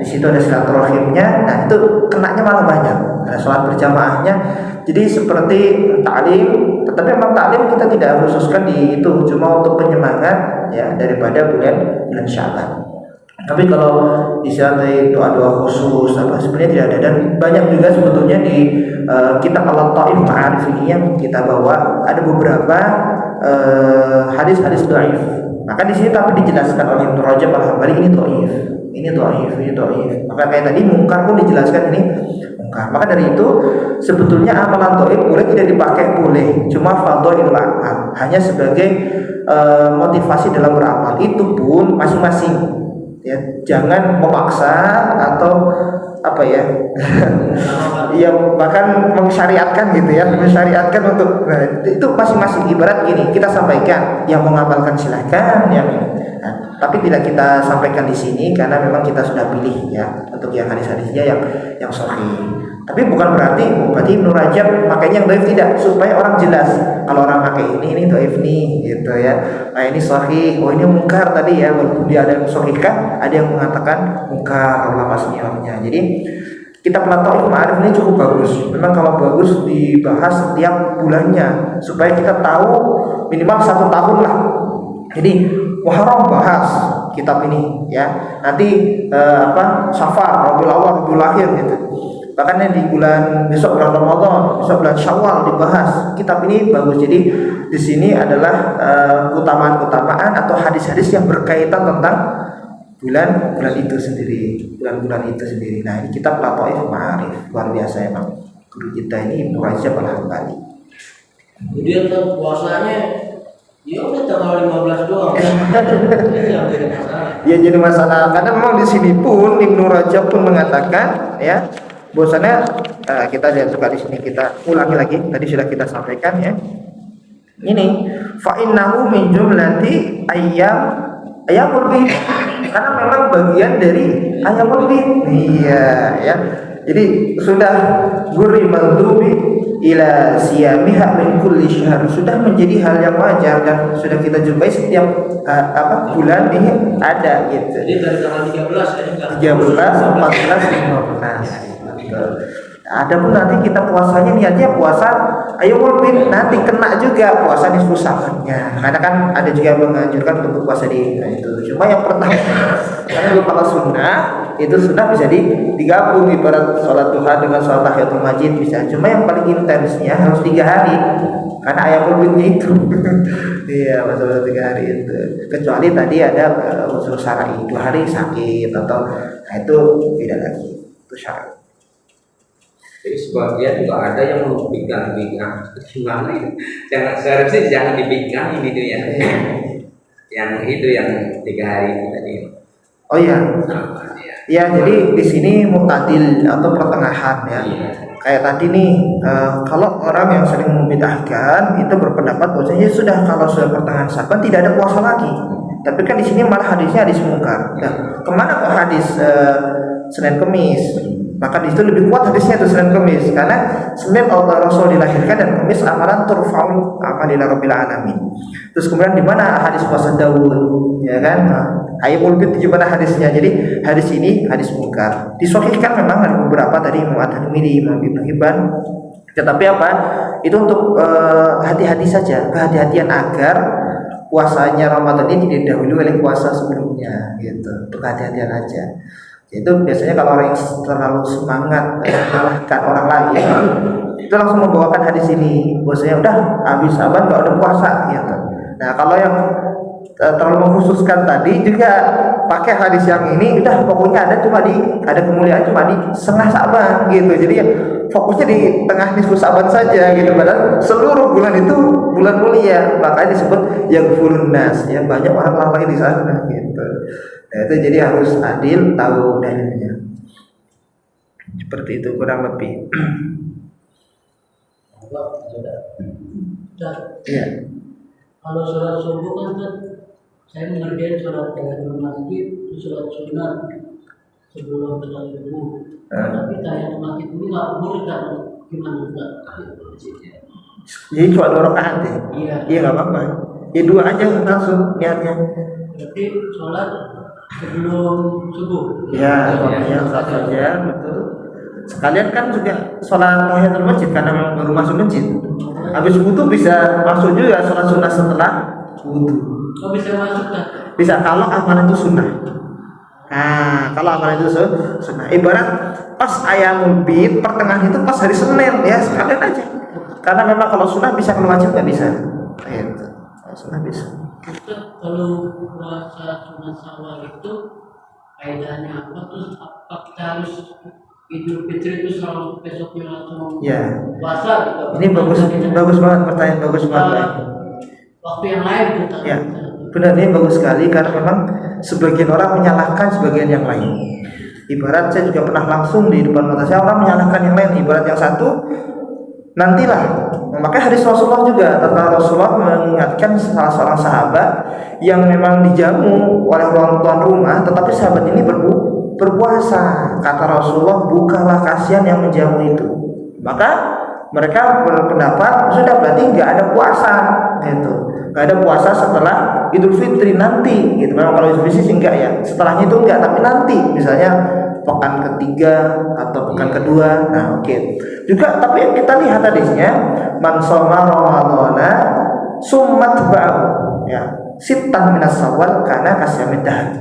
di situ ada silaturahimnya. Nah, itu kenanya malah banyak. Ada sholat berjamaahnya. Jadi seperti taklim, tetapi memang taklim kita tidak khususkan di itu, cuma untuk penyemangat ya daripada bulan Sya'ban. Tapi kalau disertai doa-doa khusus apa sebenarnya tidak ada, dan banyak juga sebetulnya di kitab Al-Taif Ma'arif ini yang kita bawa ada beberapa hadis-hadis dhaif. Maka di sini tapi dijelaskan oleh Ibnu Rajab Al-Hambali ini dhaif. Ini dhaif. Maka kayak tadi mungkar pun dijelaskan ini mungkar. Maka dari itu sebetulnya amalan dhaif boleh tidak dipakai boleh, cuma fadhailul amal hanya sebagai motivasi dalam beramal. Itu pun masing-masing. Ya, jangan memaksa atau apa ya, ya bahkan mensyariatkan gitu ya, mensyariatkan untuk itu masing-masing. Ibarat gini, kita sampaikan yang mengamalkan silahkan, yang tapi tidak kita sampaikan di sini karena memang kita sudah pilih ya untuk yang hadis-hadisnya yang sahih. Tapi bukan berarti Ibnu Rajab makanya yang dhaif, tidak, supaya orang jelas kalau orang pakai ini dhaif nih gitu ya. Nah ini sahih, oh ini mungkar tadi ya, walaupun dia ada yang sahihkan, ada yang mengatakan mungkar ulama seniornya. Jadi kitab Al-Taif Ma'arif ini cukup bagus. Memang kalau bagus dibahas setiap bulannya supaya kita tahu minimal 1 tahun lah. Jadi Muharram bahas kitab ini ya. Nanti Safar, Rabiul Awal, Rabiul Akhir gitu. Bahkan yang di besok bulan Ramadan, besok bulan Syawal dibahas. Kitab ini bagus. Jadi di sini adalah keutamaan atau hadis-hadis yang berkaitan tentang bulan itu sendiri, bulan-bulan itu sendiri. Nah, ini kitab Al-Taif Ma'arif, luar biasa emang. Guru kita ini Ibnu Rajab Al-Hambali. Kemudian kan puasanya ya udah tanggal 15 doang. Ini yang jadi masalah. Ya jadi masalah karena memang di sini pun Ibnu Rajab pun mengatakan ya, bahwasanya kita lihat juga di sini, kita ulangi lagi, tadi sudah kita sampaikan ya. Ini fa innahu min jumlati ayyamul bid, karena memang bagian dari ayyamul bid. Iya ya. Jadi sudah guri mandhubi ila siyamiha min kulli syahr, sudah menjadi hal yang wajar dan sudah kita jumpai setiap bulan ini ada gitu. Jadi dari tanggal 13 ya, 13, 14, 15. Adapun nanti kita puasanya niatnya puasa Ayyamul Bid, nanti kena juga puasa nisfu Sa'bannya. Karena kan ada juga yang menganjurkan untuk puasa di itu. Cuma yang pertama karena merupakan sunnah, itu sunnah bisa digabung ibarat sholat duha dengan sholat tahiyatul masjid bisa. Cuma yang paling intensnya harus 3 hari. Karena Ayyamul Bidnya itu. Iya, masalah 3 hari itu. Kecuali tadi ada unsur syar'i 2 hari sakit atau nah itu beda lagi. Itu syar'i. Jadi sebagian juga ada yang merugikan gimana ya? Jangan seharusnya jangan dipegang ini tuh ya. Yang itu yang 3 hari itu tadi. Oh iya. Ya. Ya, jadi di sini mu'tadil atau pertengahan ya. Iya. Kayak tadi nih, kalau orang yang sering membid'ahkan itu berpendapat bahwasanya sudah kalau sudah pertengahan Sa'ban tidak ada puasa lagi. Tapi kan di sini malah hadisnya hadis mungkar. Nah, kemana kok hadis Senin Kemis? Maka di situ lebih kuat hadisnya itu Senin Kemis, karena Senin Allah Rasul dilahirkan dan Kemis amalan turfa'ul amalila rabbil alamin. Terus kemudian di mana hadis puasa Daud, ya kan? Ayyamul Bid di mana hadisnya? Jadi hadis ini hadis mungkar. Disahihkan memang ada beberapa tadi Imam At-Tirmidzi, Imam Ibnu Hibban. Tetapi apa? Itu untuk hati-hati saja, kehati-hatian agar puasanya Ramadan ini tidak dahului oleh puasa sebelumnya, gitu. Untuk hati-hatian aja. Itu biasanya kalau orang yang terlalu semangat mengalahkan orang lain itu langsung membawakan hadis ini, bahwasanya udah habis Sa'ban nggak ada puasa gitu. Nah kalau yang terlalu mengkhususkan tadi juga pakai hadis yang ini, udah pokoknya ada kemuliaan cuma di setengah Sa'ban gitu. Jadi ya fokusnya di tengah nisfu Sa'ban saja gitu, padahal seluruh bulan itu bulan mulia, makanya disebut yang nas ya, banyak orang lalai di sana gitu. Nah, itu jadi harus adil, tahu dalilnya. Seperti itu kurang lebih. Iya. Kalau sholat subuh kan saya mengerjain sholat tahiyatul masjid, sholat sunnah sebelum sholat subuh. Tapi tahiyatul masjid ini nggak boleh kan? Gimana enggak? Jadi cuma 2 rakaat ya? Iya. Iya nggak apa-apa. Ya 2 aja langsung niatnya. Berarti sholat sebelum subuh. Ya, waktunya sholat saja, betul. Sekalian kan juga sholat tahiyatul masjid karena memang baru masuk masjid. Habis wudu bisa masuk juga sholat sunnah setelah wudu. Oh bisa masuk kan? Bisa kalau amalan itu sunnah. Nah, kalau amalan itu sunnah. Ibarat pas Ayyamul Bid pertengahan itu pas hari Senin ya, sekalian aja. Karena memang kalau sunnah bisa, kalau wajib nggak bisa. Gitu. Kalau sunnah bisa. Kalau puasa sunat Syawal itu kaidahnya apa? Terus apa kita harus Idul Fitri itu selalu besoknya langsung Ya. puasa gitu? Ini bagus banget, pertanyaan bagus banget. Waktu yang lain gitu. Ya, benar, ini bagus sekali karena memang sebagian orang menyalahkan sebagian yang lain. Ibarat saya juga pernah langsung di depan mata saya orang menyalahkan yang lain. Ibarat yang satu nantilah, memakai hadis Rasulullah juga tentang Rasulullah mengingatkan salah seorang sahabat yang memang dijamu oleh orang tuan rumah, tetapi sahabat ini berpuasa. Kata Rasulullah, bukalah kasihan yang menjamu itu. Maka mereka berpendapat sudah berarti nggak ada puasa, gitu. Nggak ada puasa setelah Idul Fitri nanti, gitu. Memang kalau Idul Fitri sih enggak ya, setelahnya itu enggak, tapi nanti misalnya pekan ketiga atau pekan kedua. Nah, oke. Juga tapi yang kita lihat hadisnya, man shoma ramadhana summat ba'u ya, sittan minas Syawal kana kasyamidah.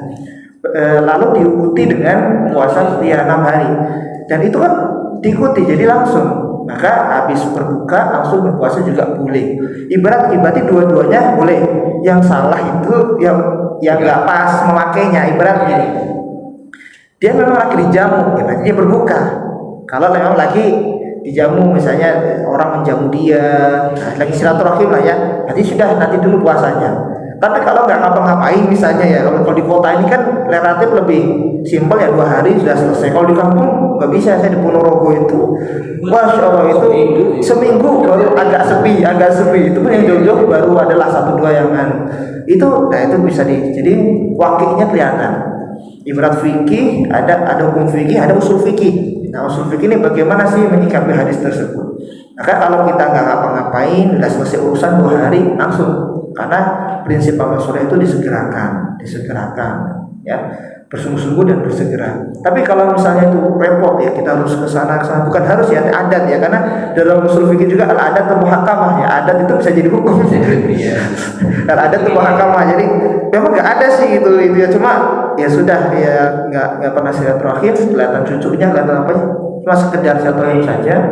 Lalu diikuti dengan puasa dia 6 hari. Dan itu kan diikuti jadi langsung. Maka habis berbuka langsung berpuasa juga boleh. Ibarat dua-duanya boleh. Yang salah itu yang nggak pas memakainya. Ibarat gini, dia memang lagi dijamu, ya berarti dia berbuka. Kalau memang lagi dijamu, misalnya orang menjamu dia, nah, lagi silaturahim lah ya, berarti sudah nanti dulu puasanya. Tapi kalau nggak ngapa-ngapain misalnya ya, kalau di kota ini kan relatif lebih simpel ya, 2 hari sudah selesai. Kalau di kampung nggak bisa, saya di Ponorogo itu, Masya Allah itu seminggu baru agak sepi. Itu pun yang jauh-jauh baru adalah 1-2 yang itu, nah itu bisa jadi wakilnya kelihatan. Ibarat fikih ada hukum fikih, ada usul fikih. Nah usul fikih ini bagaimana sih menyikapi hadis tersebut. Maka kalau kita nggak ngapa-ngapain, udah selesai urusan 2 hari langsung, karena prinsip Ahmad Sore itu disegerakan ya. bersungguh-sungguh dan bersegera. Tapi kalau misalnya itu repot ya, kita harus ke sana, bukan harus ya, adat ya, karena dalam usul fikih juga al adat atau muhakamah ya, adat itu bisa jadi hukum. Al adat atau muhakamah, jadi memang nggak ada sih itu ya, cuma ya sudah ya, nggak pernah silaturahim, kelihatan cucunya, kelihatan apa, cuma sekedar silaturahim saja,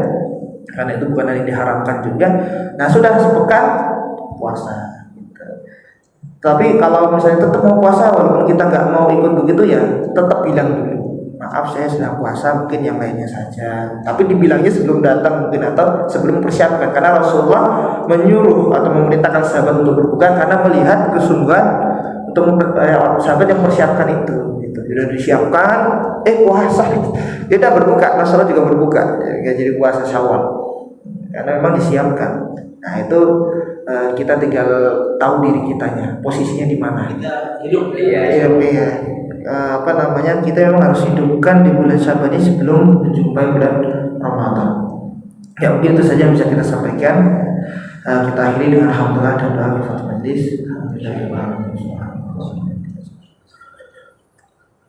karena itu bukan yang diharamkan juga. Nah sudah sepekan puasa. Tapi kalau misalnya tetap mau puasa, walaupun kita nggak mau ikut begitu ya, tetap bilang dulu, maaf saya sedang puasa, mungkin yang lainnya saja. Tapi dibilangnya sebelum datang mungkin, atau sebelum persiapkan, karena Rasulullah menyuruh atau memerintahkan sahabat untuk berbuka karena melihat kesungguhan untuk sahabat yang mempersiapkan itu. Gitu. Sudah disiapkan, puasa, dia udah berbuka, Rasulullah juga berbuka, ya, jadi puasa Syawal, karena memang disiapkan. Nah itu kita tinggal tahu diri kitanya, posisinya di mana. Kita hidup Apa namanya, kita memang harus hidupkan di bulan Syaban ini sebelum menjumpai bulan Ramadan. Ya mungkin itu saja yang bisa kita sampaikan. Kita akhiri dengan alhamdulillah dan doa kifatul majlis.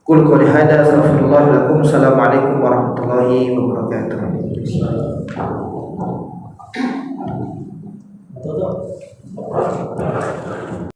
Qul qawli hadza astaghfirullah lakum. Assalamualaikum warahmatullahi wabarakatuh. Tutup.